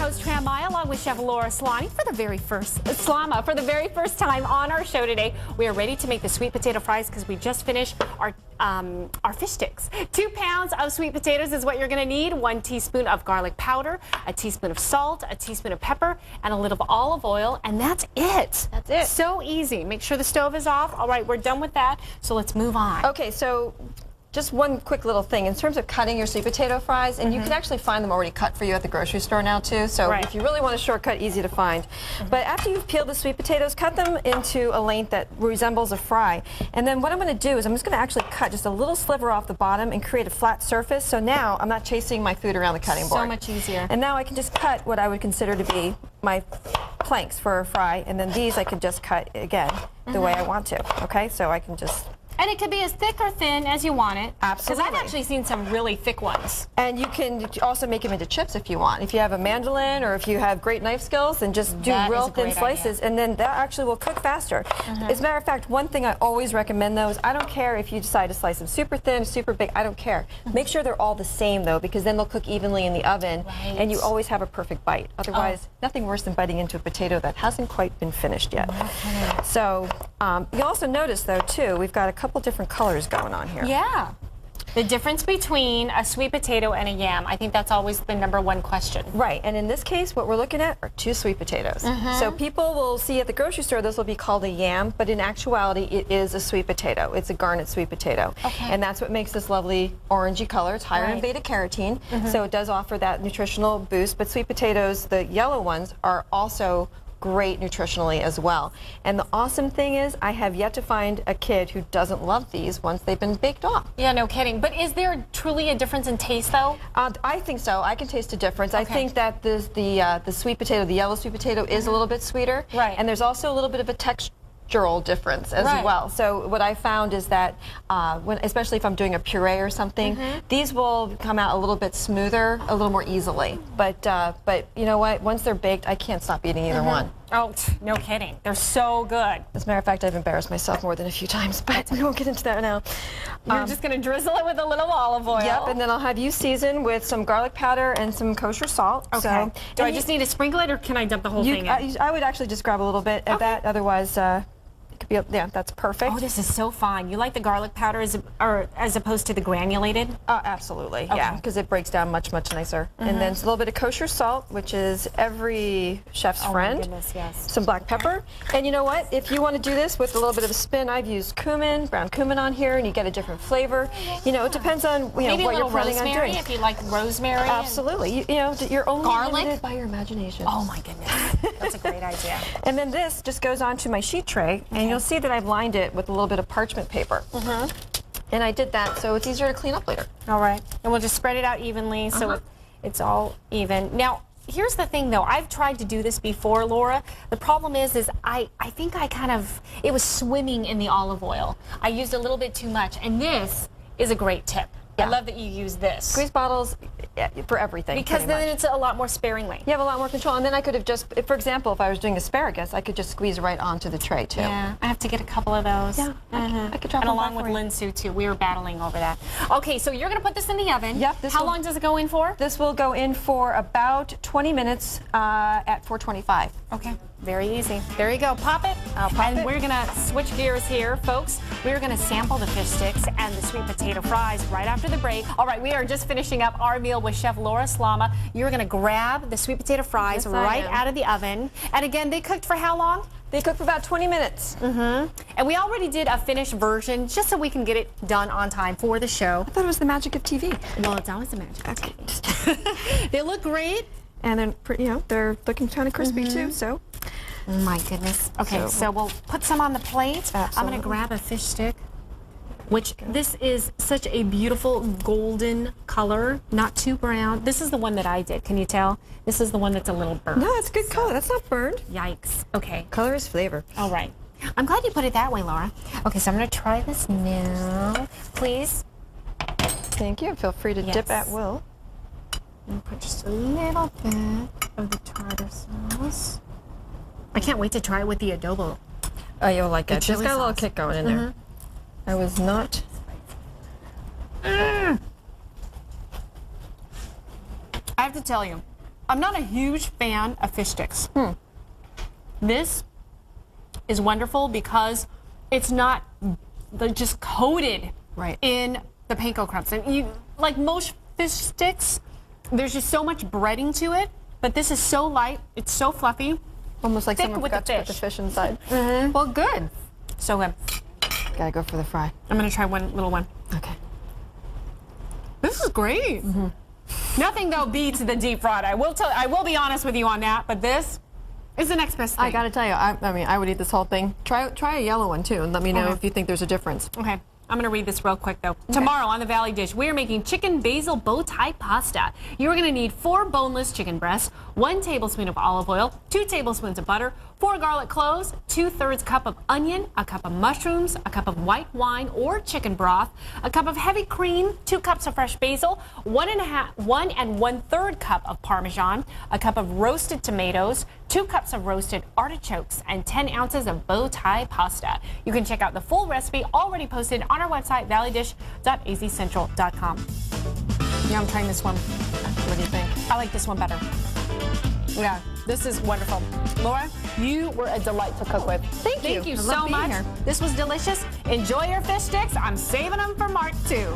host Tram Maya along with Chef Laura Slama for the very first time on our show today. We are ready to make the sweet potato fries because we just finished our fish sticks. 2 pounds of sweet potatoes is what you're going to need. 1 teaspoon of garlic powder, a teaspoon of salt, a teaspoon of pepper, and a little olive oil, and that's it. That's it. So easy. Make sure the stove is off. All right, we're done with that, so let's move on. Okay, so just one quick little thing in terms of cutting your sweet potato fries, and you can actually find them already cut for you at the grocery store now too, so if you really want a shortcut, easy to find. But after you've peeled the sweet potatoes, cut them into a length that resembles a fry. And then what I'm going to do is I'm just going to actually cut just a little sliver off the bottom and create a flat surface, so now I'm not chasing my food around the cutting board. So much easier. And now I can just cut what I would consider to be my planks for a fry, and then these I can just cut again the way I want to. Okay, so I can just... And it could be as thick or thin as you want it. Absolutely. Because I've actually seen some really thick ones. And you can also make them into chips if you want. If you have a mandolin or if you have great knife skills, then just do real thin slices, and then that actually will cook faster. As a matter of fact, one thing I always recommend though is I don't care if you decide to slice them super thin, super big, I don't care. Make sure they're all the same though, because then they'll cook evenly in the oven, and you always have a perfect bite. Otherwise, nothing worse than biting into a potato that hasn't quite been finished yet. So you also notice though too, we've got a couple different colors going on here. Yeah. The difference between a sweet potato and a yam, I think that's always the #1 question. Right, and in this case, what we're looking at are 2 sweet potatoes. So people will see at the grocery store this will be called a yam, but in actuality it is a sweet potato. It's a garnet sweet potato. And that's what makes this lovely orangey color. It's higher in beta carotene, so it does offer that nutritional boost, but sweet potatoes, the yellow ones, are also great nutritionally as well. And the awesome thing is I have yet to find a kid who doesn't love these once they've been baked off. Yeah, no kidding. But is there truly a difference in taste though? I think so. I can taste a difference. I think that the sweet potato, the yellow sweet potato, is a little bit sweeter. And there's also a little bit of a textural difference as well. So what I found is that especially if I'm doing a puree or something, these will come out a little bit smoother, a little more easily. But you know what? Once they're baked, I can't stop eating either one. Oh, no kidding. They're so good. As a matter of fact, I've embarrassed myself more than a few times, but we won't get into that now. You're just going to drizzle it with a little olive oil. Yep, and then I'll have you season with some garlic powder and some kosher salt. Okay. So, do I just need to sprinkle it, or can I dump the whole thing in? I would actually just grab a little bit of that, otherwise it could be, yeah, that's perfect. Oh, this is so fine. You like the garlic powder as opposed to the granulated? Absolutely, yeah, because it breaks down much, much nicer. And then a little bit of kosher salt, which is every chef's friend. My goodness, yes. Some black pepper. And you know what? If you want to do this with a little bit of a spin, I've used cumin, brown cumin on here, and you get a different flavor. You know, it depends on what you're planning on doing. If you like rosemary. Absolutely. You know, you're only garlic limited by your imagination. Oh my goodness, that's a great idea. And then this just goes onto my sheet tray, and you'll see that I've lined it with a little bit of parchment paper. And I did that so it's easier to clean up later. All right. And we'll just spread it out evenly so it's all even. Now, here's the thing though. I've tried to do this before, Laura. The problem is I think it was swimming in the olive oil. I used a little bit too much, and this is a great tip. I love that you use this. Squeeze bottles for everything. Because then it's a lot more sparingly. You have a lot more control. And then I could have just, for example, if I was doing asparagus, I could just squeeze right onto the tray too. Yeah, I have to get a couple of those. Yeah, I could drop and them along with Linsu too. We were battling over that. Okay, so you're going to put this in the oven. Yep. How long does it go in for? This will go in for about 20 minutes at 425. Okay, very easy. There you go. Pop it. And we're going to switch gears here, folks. We're going to sample the fish sticks and the sweet potato fries right after the break. All right, we are just finishing up our meal with Chef Laura Slama. You're going to grab the sweet potato fries right out of the oven. And again, they cooked for how long? They cook for about 20 minutes. And we already did a finished version just so we can get it done on time for the show. I thought it was the magic of TV. Well, it's always the magic of TV. They look great. And then, they're looking kind of crispy too, so. My goodness. Okay, so we'll put some on the plate. I'm going to grab a fish stick, which this is such a beautiful golden color, not too brown. This is the one that I did. Can you tell? This is the one that's a little burnt. No, it's good color. That's not burned. Yikes. Okay. Color is flavor. All right. I'm glad you put it that way, Laura. Okay, so I'm going to try this now. Please. Thank you. Feel free to dip at will. And put just a little bit of the tartar sauce. I can't wait to try it with the adobo. Oh, you'll like it. It's got a little kick going in there. I was not. I have to tell you, I'm not a huge fan of fish sticks. This is wonderful because it's not just coated in the panko crumbs. And you, like most fish sticks, there's just so much breading to it, but this is so light, it's so fluffy. Almost like thick someone with forgot the to put the fish inside. Well, good. So good. Gotta go for the fry. I'm gonna try one little one. Okay. This is great. Nothing though beats the deep fried. I will be honest with you on that, but this is the next best thing. I gotta tell you, I mean, I would eat this whole thing. Try a yellow one too, and let me know if you think there's a difference. Okay. I'm going to read this real quick, though. Okay. Tomorrow on the Valley Dish, we are making chicken basil bow tie pasta. You're going to need 4 boneless chicken breasts, 1 tablespoon of olive oil, 2 tablespoons of butter, 4 garlic cloves, 2/3 cup of onion, a cup of mushrooms, a cup of white wine or chicken broth, a cup of heavy cream, 2 cups of fresh basil, 1 1/3 cup of Parmesan, a cup of roasted tomatoes, 2 cups of roasted artichokes, and 10 ounces of bow tie pasta. You can check out the full recipe already posted on our website, valleydish.azcentral.com. Yeah, I'm trying this one. What do you think? I like this one better. Yeah, this is wonderful. Laura, you were a delight to cook with. Thank you so much. Here. This was delicious. Enjoy your fish sticks. I'm saving them for Mark too.